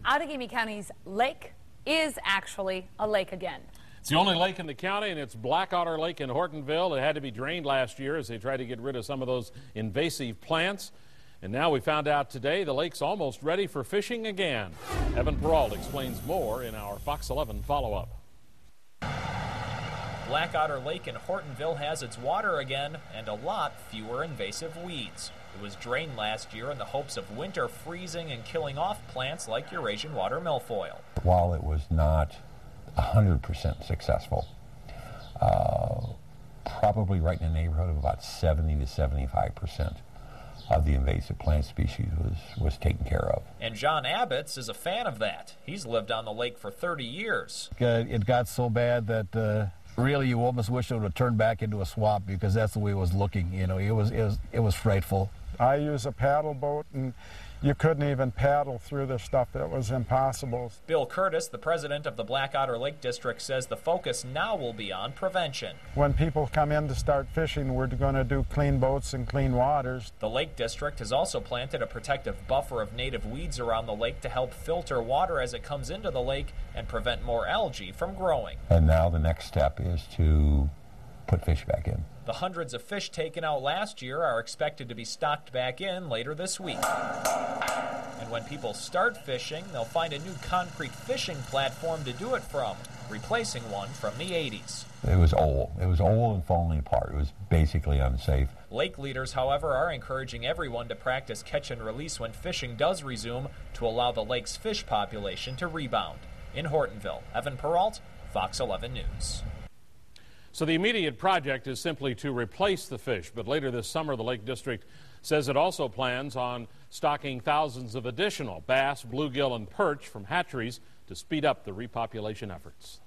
Outagamie County's lake is actually a lake again. It's the only lake in the county, and it's Black Otter Lake in Hortonville. It had to be drained last year as they tried to get rid of some of those invasive plants. And now we found out today the lake's almost ready for fishing again. Evan Perrault explains more in our Fox 11 follow-up. Black Otter Lake in Hortonville has its water again and a lot fewer invasive weeds. It was drained last year in the hopes of winter freezing and killing off plants like Eurasian water milfoil. While it was not 100% successful, probably right in the neighborhood of about 70 to 75% of the invasive plant species was taken care of. And John Abbott's is a fan of that. He's lived on the lake for 30 years. It got so bad that really you almost wish it would have turned back into a swamp, because that's the way it was looking. You know, it was frightful. I use a paddle boat, and you couldn't even paddle through this stuff. It was impossible. Bill Curtis, the president of the Black Otter Lake District, says the focus now will be on prevention. When people come in to start fishing, we're going to do clean boats and clean waters. The Lake District has also planted a protective buffer of native weeds around the lake to help filter water as it comes into the lake and prevent more algae from growing. And now the next step is to put fish back in. The hundreds of fish taken out last year are expected to be stocked back in later this week. And when people start fishing, they'll find a new concrete fishing platform to do it from, replacing one from the 80s. It was old. It was old and falling apart. It was basically unsafe. Lake leaders, however, are encouraging everyone to practice catch and release when fishing does resume to allow the lake's fish population to rebound. In Hortonville, Evan Perrault, Fox 11 News. So the immediate project is simply to replace the fish, but later this summer the Lake District says it also plans on stocking thousands of additional bass, bluegill, and perch from hatcheries to speed up the repopulation efforts.